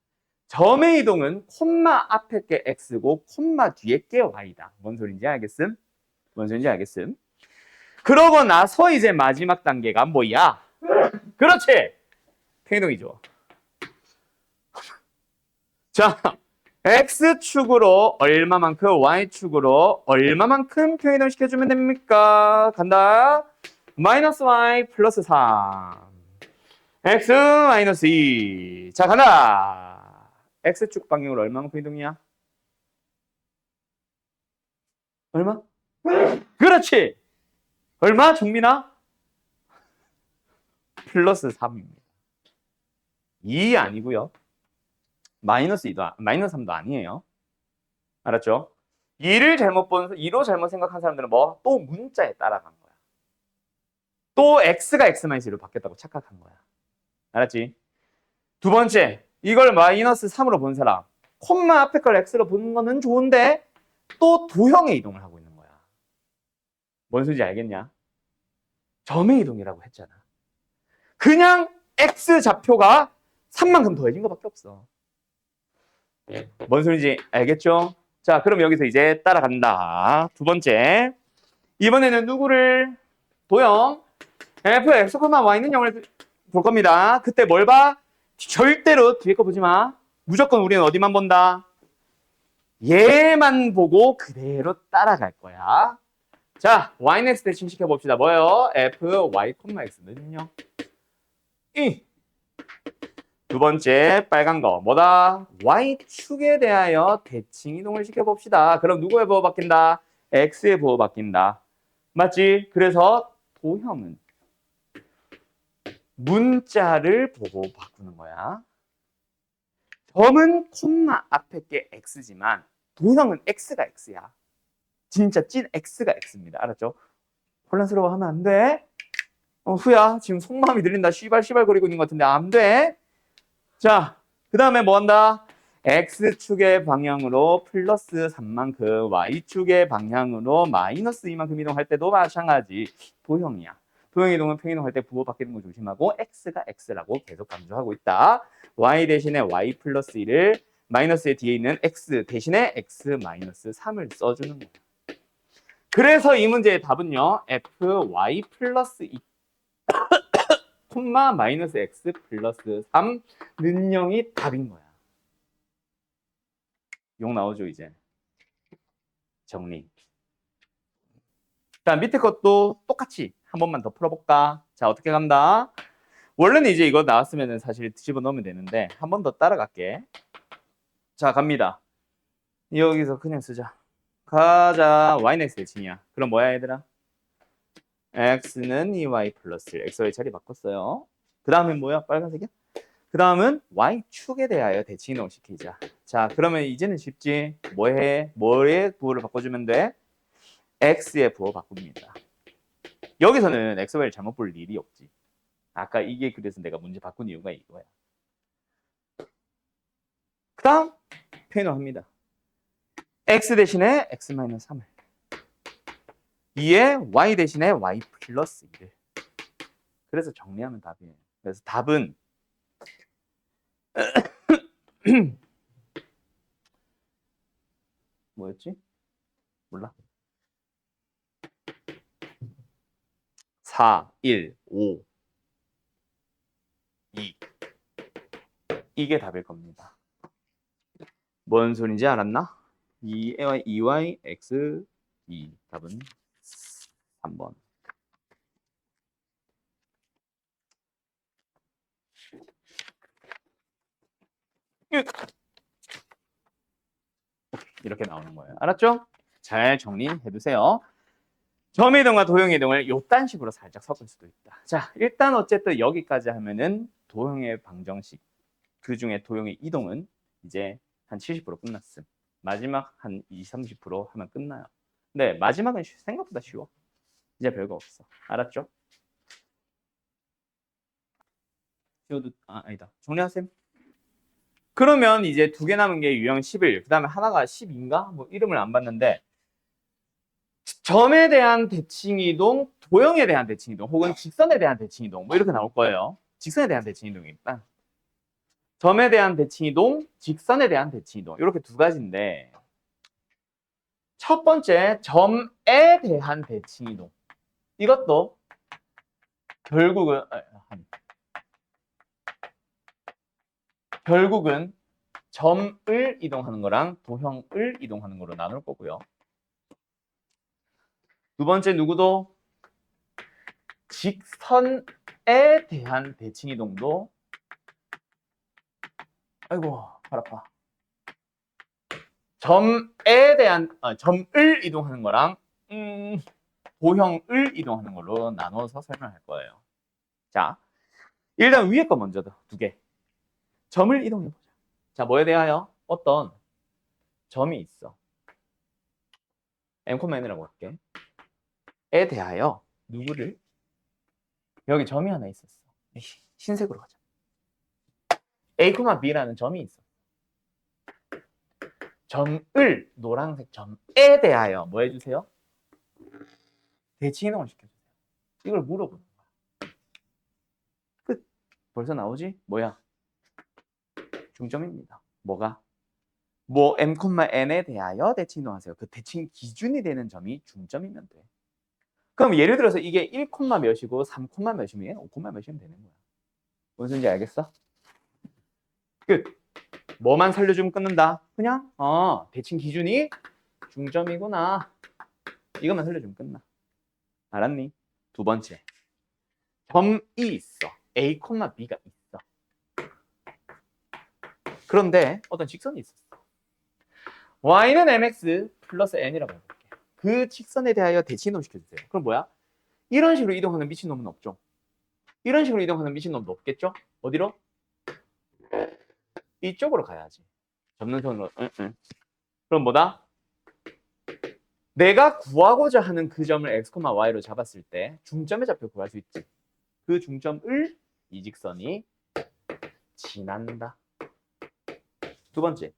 점의 이동은 콤마 앞에 게 X고 콤마 뒤에 게 Y다. 뭔 소리인지 알겠음? 뭔 소리인지 알겠음? 그러고 나서 이제 마지막 단계가 뭐야? 그렇지! 평이동이죠. 자, X축으로 얼마만큼, Y축으로 얼마만큼 평이동 시켜주면 됩니까? 간다. 마이너스 Y 플러스 3. X 마이너스 2. 자, 간다. X축 방향으로 얼마만큼 이동이야? 얼마? 그렇지! 얼마? 종민아? 플러스 3입니다. 2 아니고요. 마이너스 2도, 마이너스 3도 아니에요. 알았죠? 2로 잘못 생각한 사람들은 뭐? 또 문자에 따라간 거야. 또 X가 X-1로 바뀌었다고 착각한 거야. 알았지? 두 번째, 이걸 마이너스 3으로 본 사람. 콤마 앞에 걸 X로 보는 거는 좋은데 또 도형의 이동을 하고 있는 거야. 뭔 소리인지 알겠냐? 점의 이동이라고 했잖아. 그냥 X 좌표가 3만큼 더해진 것밖에 없어. 뭔 소리인지 알겠죠? 자, 그럼 여기서 이제 따라간다. 두 번째. 이번에는 누구를? 도형. f, x, y는 0을 볼 겁니다. 그때 뭘 봐? 절대로 뒤에 거 보지 마. 무조건 우리는 어디만 본다? 얘만 보고 그대로 따라갈 거야. 자, y는 x 대칭 시켜봅시다. 뭐예요? f, y, x는요? 두 번째 빨간 거 뭐다? Y축에 대하여 대칭 이동을 시켜봅시다. 그럼 누구의 부호 바뀐다? X의 부호 바뀐다. 맞지? 그래서 도형은 문자를 보고 바꾸는 거야. 점은 콤마 앞에 게 X지만 도형은 X가 X야. 진짜 찐 X가 X입니다. 알았죠? 혼란스러워하면 안 돼. 후야 지금 속마음이 들린다. 씨발 거리고 있는 것 같은데 안 돼. 자, 그 다음에 뭐 한다? X축의 방향으로 플러스 3만큼, Y축의 방향으로 마이너스 2만큼 이동할 때도 마찬가지. 도형이야. 도형 이동은 평이동할 때 부호 바뀌는 거 조심하고 X가 X라고 계속 강조하고 있다. Y 대신에 Y 플러스 1을 마이너스의 뒤에 있는 X 대신에 X 마이너스 3을 써주는 거야. 그래서 이 문제의 답은요. F, Y 플러스 2 콤마 마이너스 x 플러스 3 는영이 답인 거야. 용 나오죠 이제. 정리. 자, 밑에 것도 똑같이 한 번만 더 풀어볼까? 자, 어떻게 간다? 원래는 이제 이거 나왔으면 사실 뒤집어 넣으면 되는데 한 번 더 따라갈게. 자, 갑니다. 여기서 그냥 쓰자. 가자. y는 x 대칭이야. 그럼 뭐야 얘들아? x는 2y 플러스 1. xy 자리 바꿨어요. 그 다음에 뭐야? 빨간색이야? 그 다음은 Y축에 대하여 대칭이동을 시키자. 자, 그러면 이제는 쉽지. 뭐의 부호를 바꿔주면 돼? X의 부호 바꿉니다. 여기서는 X, Y를 잘못 볼 일이 없지. 아까 이게 그래서 내가 문제 바꾼 이유가 이거야. 그 다음 표현합니다. X 대신에 X-3을 2에 Y 대신에 Y 플러스 1을 그래서 정리하면 답이에요. 그래서 답은 뭐였지? 몰라. 4, 1, 5, 2 이게 답일 겁니다. 뭔 소린지 알았나? 2y, x, 2 답은 3번. 이렇게 나오는 거예요. 알았죠? 잘 정리해 두세요. 점의 이동과 도형의 이동을 요딴 식으로 살짝 섞을 수도 있다. 자, 일단 어쨌든 여기까지 하면은 도형의 방정식, 그 중에 도형의 이동은 이제 한 70% 끝났음. 마지막 한 20, 30% 하면 끝나요. 근데 마지막은 생각보다 쉬워. 이제 별거 없어. 알았죠? 쉬워도, 아니다. 정리하셈. 그러면 이제 두 개 남은 게 유형 11, 그 다음에 하나가 12인가? 뭐 이름을 안 봤는데, 점에 대한 대칭이동, 도형에 대한 대칭이동, 혹은 직선에 대한 대칭이동, 뭐 이렇게 나올 거예요. 직선에 대한 대칭이동입니다. 점에 대한 대칭이동, 직선에 대한 대칭이동, 이렇게 두 가지인데, 첫 번째, 점에 대한 대칭이동. 이것도 결국은 점을 이동하는 거랑 도형을 이동하는 거로 나눌 거고요. 두 번째 누구도 직선에 대한 대칭 이동도 아이고 팔 아파. 점에 대한 점을 이동하는 거랑 도형을 이동하는 걸로 나눠서 설명할 거예요. 자, 일단 위에 거 먼저 두 개. 점을 이동해 보자. 자, 뭐에 대하여 어떤 점이 있어. m,n이라고 할게. 에 대하여 누구를 여기 점이 하나 있었어. 흰색으로 가자. A, B라는 점이 있어. 점을 노란색 점에 대하여 뭐 해주세요? 대칭 이동을 시켜주세요. 이걸 물어보는 거야. 끝. 벌써 나오지? 뭐야? 중점입니다. 뭐가? 뭐 m,n에 대하여 대칭 이동하세요. 그 대칭 기준이 되는 점이 중점이면 돼. 그럼 예를 들어서 이게 1, 몇이고 3, 몇이면 5, 몇이면 되는 거야. 무슨 소리인지 알겠어? 끝. 뭐만 살려주면 끊는다? 그냥 대칭 기준이 중점이구나. 이것만 살려주면 끝나. 알았니? 두 번째. 점이 있어. A, B가 있어. 그런데 어떤 직선이 있었어. y는 mx 플러스 n이라고 해볼게. 그 직선에 대하여 대칭 이동 시켜주세요. 그럼 뭐야? 이런 식으로 이동하는 미친놈은 없죠. 이런 식으로 이동하는 미친놈도 없겠죠? 어디로? 이쪽으로 가야지. 접는 선으로. 응. 그럼 뭐다? 내가 구하고자 하는 그 점을 x, y로 잡았을 때 중점의 좌표 구할 수 있지. 그 중점을 이 직선이 지난다. 두 번째.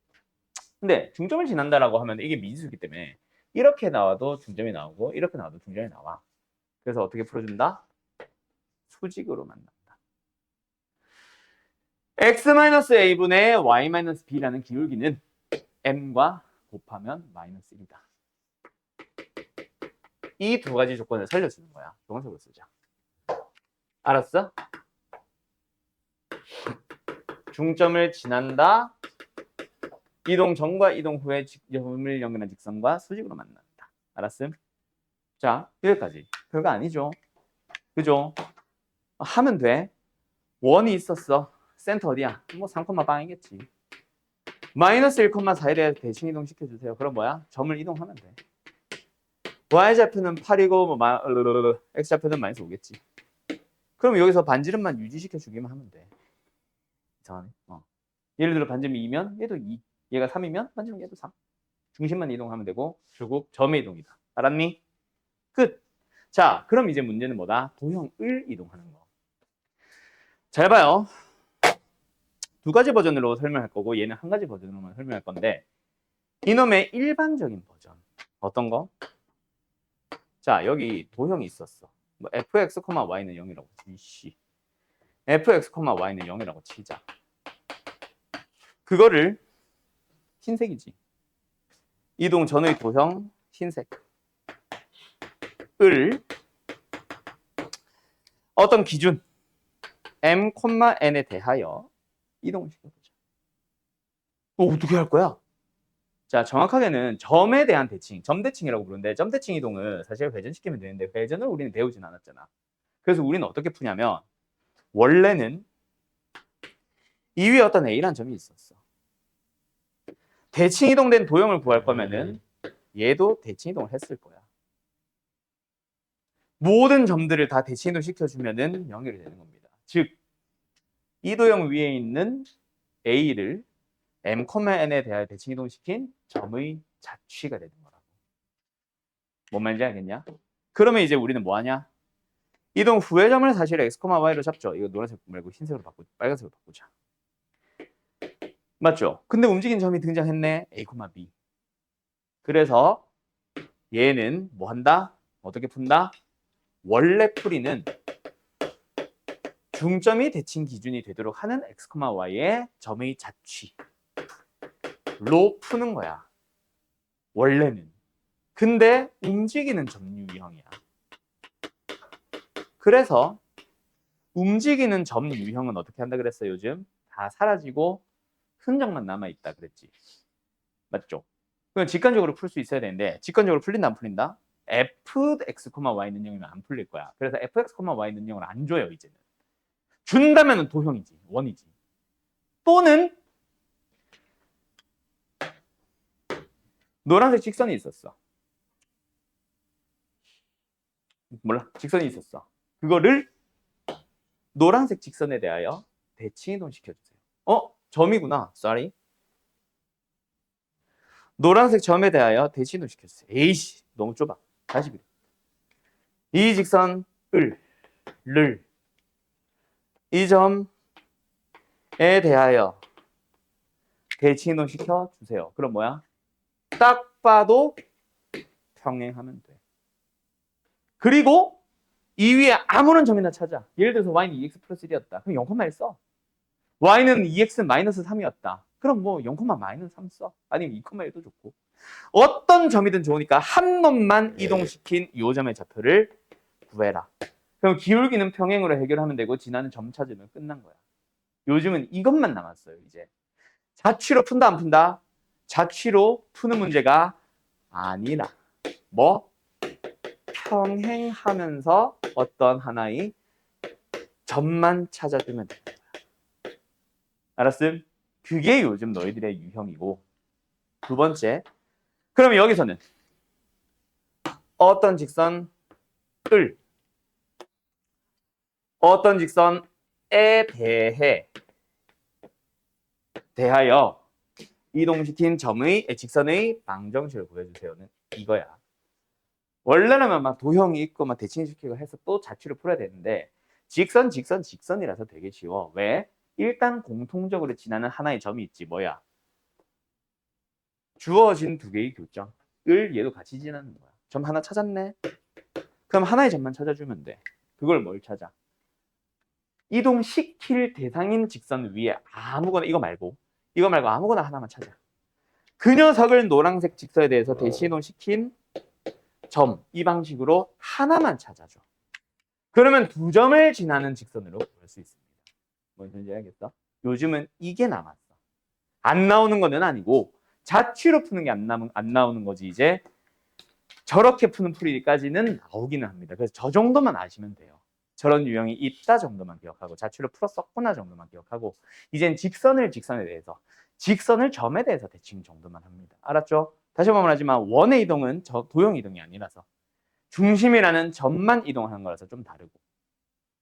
근데 중점을 지난다라고 하면 이게 미지수이기 때문에 이렇게 나와도 중점이 나오고 이렇게 나와도 중점이 나와. 그래서 어떻게 풀어준다? 수직으로 만난다. x-a분의 y-b라는 기울기는 m과 곱하면 마이너스 1이다. 이 두 가지 조건을 살려주는 거야. 동영상으로 쓰자. 알았어? 중점을 지난다. 이동 전과 이동 후에 점을 연결한 직선과 수직으로 만난다. 알았음? 자, 여기까지. 별거 아니죠? 그죠? 하면 돼. 원이 있었어. 센터 어디야? 뭐 3,빵이겠지. 마이너스 1,4에 대해 대칭 이동 시켜주세요. 그럼 뭐야? 점을 이동하면 돼. y좌표는 8이고 x좌표는 마이너스 5겠지. 그럼 여기서 반지름만 유지시켜주기만 하면 돼. 이상하네. 예를 들어 반지름이 2면 얘도 2. 얘가 3이면 반지름 얘도 3. 중심만 이동하면 되고 결국 점의 이동이다. 알았니? 끝. 자, 그럼 이제 문제는 뭐다? 도형을 이동하는 거. 잘 봐요. 두 가지 버전으로 설명할 거고 얘는 한 가지 버전으로만 설명할 건데 이놈의 일반적인 버전. 어떤 거? 자, 여기 도형이 있었어. 뭐 fx, y는 0이라고 치시. fx, y는 0이라고 치자. 그거를 흰색이지. 이동 전의 도형 흰색. 을 어떤 기준 m,n에 대하여 이동을 시켜보자. 어떻게 할 거야? 자, 정확하게는 점에 대한 대칭, 점대칭이라고 부르는데 점대칭 이동을 사실 회전시키면 되는데 회전을 우리는 배우진 않았잖아. 그래서 우리는 어떻게 푸냐면 원래는 이 위에 어떤 A라는 점이 있었어. 대칭 이동된 도형을 구할 거면은 얘도 대칭 이동을 했을 거야. 모든 점들을 다 대칭 이동시켜주면은 연결이 되는 겁니다. 즉 이도형 위에 있는 A를 m,n에 대하여 대칭 이동시킨 점의 자취가 되는 거라고. 뭔 말인지 알겠냐? 그러면 이제 우리는 뭐 하냐? 이동 후의 점을 사실 x, y로 잡죠. 이거 노란색 말고 흰색으로 바꾸자. 빨간색으로 바꾸자. 맞죠? 근데 움직인 점이 등장했네. a, b. 그래서 얘는 뭐 한다? 어떻게 푼다? 원래 풀이는 중점이 대칭 기준이 되도록 하는 x, y의 점의 자취로 푸는 거야. 원래는. 근데 움직이는 점 유형이야. 그래서 움직이는 점 유형은 어떻게 한다 그랬어요? 요즘 다 사라지고 흔적만 남아있다 그랬지. 맞죠? 그럼 직관적으로 풀 수 있어야 되는데 직관적으로 풀린다 안 풀린다? fx, y 는형이면 안 풀릴 거야. 그래서 fx, y 는형을 안 줘요 이제는. 준다면 도형이지, 원이지. 또는 노란색 직선이 있었어. 몰라, 직선이 있었어. 그거를 노란색 직선에 대하여 대칭 이동시켜주세요. 점이구나. sorry. 노란색 점에 대하여 대칭 이동시켜주세요. 에이씨, 너무 좁아. 다시 그래. 이 직선을 이 점에 대하여 대칭 이동시켜 주세요. 그럼 뭐야? 딱 봐도 평행하면 돼. 그리고 이 위에 아무런 점이나 찾아. 예를 들어서 y는 2x 플러스 1이었다. 그럼 0,1 써. y는 2x 마이너스 3이었다. 그럼 뭐 0, 마이너스 3 써. 아니면 2,1도 좋고. 어떤 점이든 좋으니까 한 놈만 이동시킨 이 점의 좌표를 구해라. 그럼 기울기는 평행으로 해결하면 되고 지나는 점 찾으면 끝난 거야. 요즘은 이것만 남았어요. 이제 자취로 푼다 안 푼다? 자취로 푸는 문제가 아니라 뭐? 평행하면서 어떤 하나의 점만 찾아주면 되는 거야. 알았음? 그게 요즘 너희들의 유형이고. 두 번째, 그러면 여기서는 어떤 직선을 어떤 직선에 대하여 이동시킨 점의 직선의 방정식을 구해주세요는 이거야. 원래라면 막 도형이 있고 막 대칭시키고 해서 또 자취를 풀어야 되는데 직선이라서 되게 쉬워. 왜? 일단 공통적으로 지나는 하나의 점이 있지. 뭐야? 주어진 두 개의 교점을 얘도 같이 지나는 거야. 점 하나 찾았네? 그럼 하나의 점만 찾아주면 돼. 그걸 뭘 찾아? 이동시킬 대상인 직선 위에 아무거나 이거 말고 아무거나 하나만 찾아. 그 녀석을 노란색 직선에 대해서 대시 이동시킨 점, 이 방식으로 하나만 찾아줘. 그러면 두 점을 지나는 직선으로 볼 수 있습니다. 뭔지 알겠어? 요즘은 이게 남았어. 안 나오는 거는 아니고 자취로 푸는 게 안 나오는 거지. 이제 저렇게 푸는 풀이까지는 나오기는 합니다. 그래서 저 정도만 아시면 돼요. 저런 유형이 있다 정도만 기억하고 자취로 풀었었구나 정도만 기억하고 이젠 직선에 대해서 직선을 점에 대해서 대칭 정도만 합니다. 알았죠? 다시 한번 말하지만 원의 이동은 저 도형 이동이 아니라서 중심이라는 점만 이동하는 거라서 좀 다르고.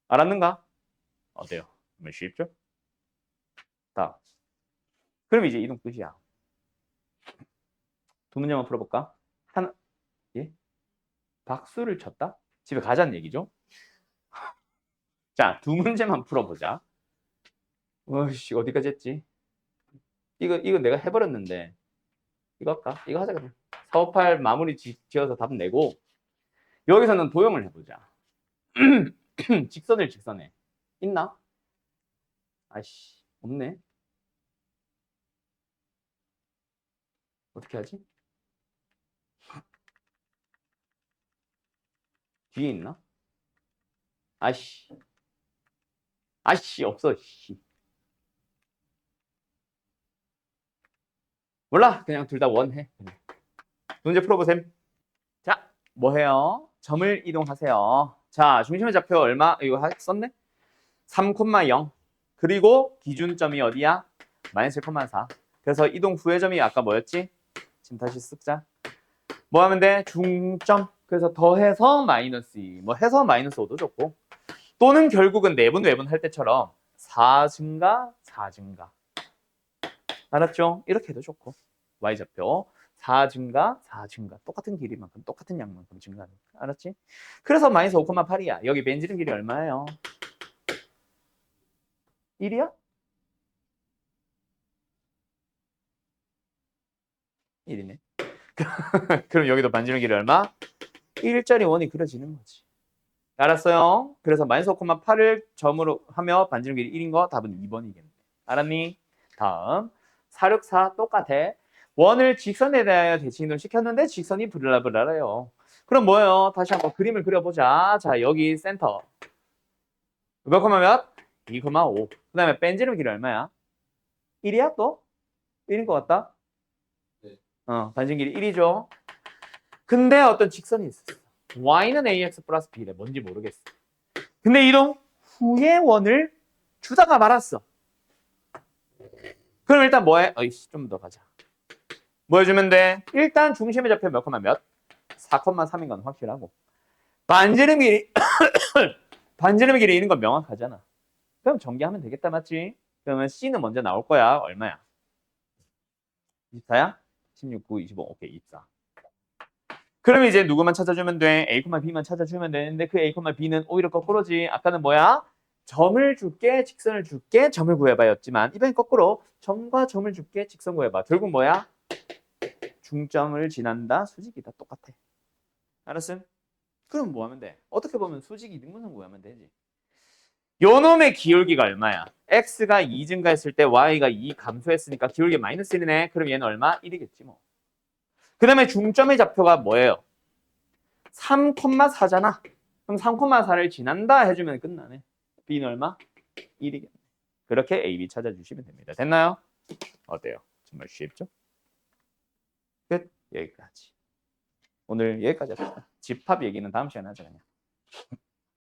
알았는가? 어때요? 쉽죠? 다음. 그럼 이제 이동 끝이야. 두 문제만 풀어볼까? 하나, 예? 박수를 쳤다? 집에 가자는 얘기죠? 자, 두 문제만 풀어보자. 어이씨, 어디까지 했지? 이거 내가 해버렸는데. 이거 할까? 이거 하자, 그냥. 4, 5, 8 마무리 지어서 답 내고, 여기서는 도형을 해보자. 직선에. 있나? 아이씨, 없네. 어떻게 하지? 뒤에 있나? 아이씨. 없어, 씨. 몰라. 그냥 둘 다 원해. 문제 풀어보셈. 자, 뭐 해요? 점을 이동하세요. 자, 중심의 좌표 얼마? 이거 썼네? 3,0. 그리고 기준점이 어디야? 마이너스 1,4. 그래서 이동 후의 점이 아까 뭐였지? 지금 다시 쓰자. 뭐 하면 돼? 중점. 그래서 더해서 마이너스 2, 뭐 해서 마이너스 5도 좋고 또는 결국은 내분 외분 할 때처럼 4 증가, 4 증가. 알았죠? 이렇게 해도 좋고 y좌표 4 증가, 4 증가. 똑같은 길이만큼 똑같은 양만큼 증가하는 거. 알았지? 그래서 마이너스 5,8이야. 여기 벤지름 길이 얼마예요? 1이야? 1이네. 그럼 여기도 반지름 길이 얼마? 1짜리 원이 그려지는 거지. 알았어요? 그래서 마이너스 5,8을 점으로 하며 반지름 길이 1인 거 답은 2번이겠네. 알았니? 다음 464 똑같아. 원을 직선에 대하여 대칭 이동 시켰는데 직선이 브라브라래요. 그럼 뭐예요? 다시 한번 그림을 그려보자. 자, 여기 센터. 몇 콤마 몇? 2,5. 그 다음에 뺀지름 길이 얼마야? 1이야 또? 1인 것 같다? 네. 반지름 길이 1이죠. 근데 어떤 직선이 있었어. y는 ax 플러스 b래. 뭔지 모르겠어. 근데 이동 후에 원을 주다가 말았어. 그럼 일단 뭐해? 어이씨, 좀 더 가자. 뭐 해주면 돼? 일단 중심의 좌표 몇 콤마 몇? 4,3인 건 확실하고. 반지름 길이, 반지름 길이 있는 건 명확하잖아. 그럼 전개하면 되겠다, 맞지? 그러면 C는 먼저 나올 거야. 얼마야? 24야? 16, 9, 25. 오케이, 24. 그러면 이제 누구만 찾아주면 돼? A, B만 찾아주면 되는데 그 A, B는 오히려 거꾸로지. 아까는 뭐야? 점을 줄게, 직선을 줄게, 점을 구해봐였지만 이번엔 거꾸로 점과 점을 줄게, 직선 구해봐. 결국 뭐야? 중점을 지난다, 수직이다. 똑같아. 알았음? 그럼 뭐 하면 돼? 어떻게 보면 수직이 등분선 구하면 되지. 요 놈의 기울기가 얼마야? x가 2 증가했을 때 y가 2 감소했으니까 기울기 마이너스 1이네. 그럼 얘는 얼마? 1이겠지 뭐. 그 다음에 중점의 좌표가 뭐예요? 3,4잖아. 그럼 3,4를 지난다 해주면 끝나네. b는 얼마? 1이겠네. 그렇게 a, b 찾아주시면 됩니다. 됐나요? 어때요? 정말 쉽죠? 끝. 여기까지. 오늘 여기까지 합시다. 집합 얘기는 다음 시간에 하자 그냥.